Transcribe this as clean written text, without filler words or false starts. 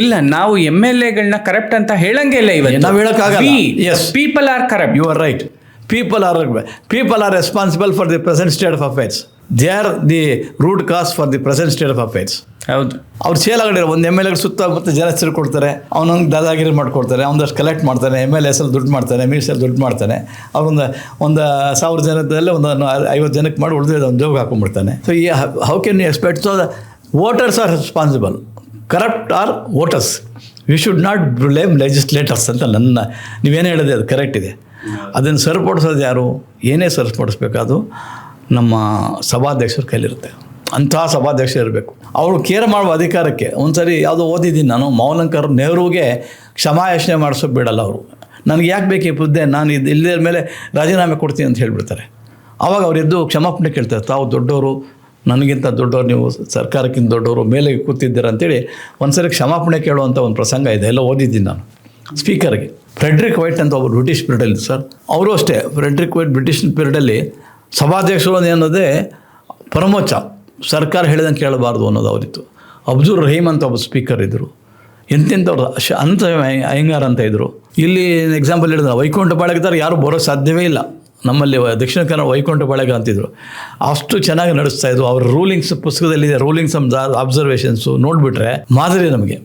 ಇಲ್ಲ, ನಾವು MLAಗಳನ್ನ ಕರಪ್ಟ್ ಅಂತ ಹೇಳಂಗೆ ಇಲ್ಲ ಇವತ್ತು. ನಾವು ಹೇಳಕ್ಕಾಗಲ್ಲ. Yes. People are corrupt. You are right. People are responsible for the present state of affairs. They are the root cause for the present state of affairs. ಹೌದು. ಅವ್ರು ಸೇಲಾಗಡೆ ಒಂದು MLA ಸುತ್ತಮುತ್ತ ಜನ ಹೆಸರು ಕೊಡ್ತಾರೆ, ಅವನೊಂದು ದಾದಾಗಿರಿ ಮಾಡ್ಕೊಡ್ತಾರೆ, ಅವನದಷ್ಟು ಕಲೆಕ್ಟ್ ಮಾಡ್ತಾನೆ, MLA ದುಡ್ಡು ಮಾಡ್ತಾನೆ, ಮಿನಿಸ್ಟರ್ ದುಡ್ಡು ಮಾಡ್ತಾನೆ, ಅವ್ರೊಂದು 1000 ಜನದಲ್ಲಿ ಒಂದು 50 ಜನಕ್ಕೆ ಮಾಡಿ ಉಳಿದ ಒಂದು ಜೋಗ ಹಾಕೊಂಡ್ಬಿಡ್ತಾನೆ. ಸೊ ಈ how can you expect? So voters are responsible. Corrupt are voters. We should not blame legislators ಅಂತ ನನ್ನ, ನೀವೇನು ಹೇಳಿದೆ ಅದು ಕರೆಕ್ಟ್ ಇದೆ. ಅದನ್ನು ಸರಿಪಡಿಸೋದು ಯಾರು? ಏನೇ ಸರಿಪಡಿಸ್ಬೇಕಾದ್ರು ನಮ್ಮ ಸಭಾಧ್ಯಕ್ಷರ ಕೈಲಿರುತ್ತೆ. ಅಂತಹ ಸಭಾಧ್ಯಕ್ಷರು ಇರಬೇಕು. ಅವರು ಕೇರ್ ಮಾಡುವ ಅಧಿಕಾರಕ್ಕೆ ಒಂದ್ಸರಿ ಯಾವುದೋ ಓದಿದ್ದೀನಿ ನಾನು, ಮೌಲಂಕರ್ ನೆಹರೂಗೆ ಕ್ಷಮಾಯಾಚನೆ ಮಾಡಿಸೋ ಬಿಡಲ್ಲ ಅವರು. ನನಗೆ ಯಾಕೆ ಬೇಕು ಈ ಹುದ್ದೆ, ನಾನು ಇಲ್ಲದ ಮೇಲೆ ರಾಜೀನಾಮೆ ಕೊಡ್ತೀನಿ ಅಂತ ಹೇಳಿಬಿಡ್ತಾರೆ. ಆವಾಗ ಅವ್ರು ಎದ್ದು ಕ್ಷಮಾಪಣೆ ಕೇಳ್ತಾರೆ. ತಾವು ದೊಡ್ಡವರು, ನನಗಿಂತ ದೊಡ್ಡವರು, ನೀವು ಸರ್ಕಾರಕ್ಕಿಂತ ದೊಡ್ಡವರು, ಮೇಲೆ ಕೂತಿದ್ದೀರ ಅಂತೇಳಿ ಒಂದ್ಸರಿ ಕ್ಷಮಾಪಣೆ ಕೇಳುವಂಥ ಒಂದು ಪ್ರಸಂಗ ಇದೆ, ಎಲ್ಲ ಓದಿದ್ದೀನಿ ನಾನು. ಸ್ಪೀಕರ್ಗೆ ಫ್ರೆಡ್ರಿಕ್ ವೈಟ್ ಅಂತ ಒಬ್ಬರು ಬ್ರಿಟಿಷ್ ಪೀರಿಯಡಲ್ಲಿ ಸರ್, ಅವರು ಅಷ್ಟೇ ಫ್ರೆಡ್ರಿಕ್ ವೈಟ್ ಬ್ರಿಟಿಷ್ ಪೀರಿಯಡಲ್ಲಿ ಸಭಾಧ್ಯಕ್ಷರು ಅನ್ನೋದೇ ಪರಮೋಚ್ಚ, ಸರ್ಕಾರ ಹೇಳಿದಂಗೆ ಕೇಳಬಾರ್ದು ಅನ್ನೋದು ಅವರಿತ್ತು. ಅಬ್ದುಲ್ ರಹೀಮ್ ಅಂತ ಒಬ್ಬ ಸ್ಪೀಕರ್ ಇದ್ದರು. ಎಂತೆಂಥವ್ರು ಅಂತ ಅಯ್ಯಂಗಾರ್ ಅಂತ ಇದ್ದರು. ಇಲ್ಲಿ ಎಕ್ಸಾಂಪಲ್ ಹೇಳಿದ್ರೆ ವೈಕುಂಠ ಬಾಳೆಗಾರ ಯಾರು ಬರೋ ಸಾಧ್ಯವೇ ಇಲ್ಲ. ನಮ್ಮಲ್ಲಿ ದಕ್ಷಿಣ ಕನ್ನಡ ವೈಕುಂಠ ಬಾಳೆಗ ಅಂತಿದ್ರು. ಅಷ್ಟು ಚೆನ್ನಾಗಿ ನಡೆಸ್ತಾ ಇದ್ರು. ಅವ್ರ ರೂಲಿಂಗ್ಸ್ ಪುಸ್ತಕದಲ್ಲಿದೆ, ರೂಲಿಂಗ್ಸ್ ಅಬ್ಸರ್ವೇಷನ್ಸು ನೋಡಿಬಿಟ್ರೆ ಮಾದರಿ ನಮಗೆ.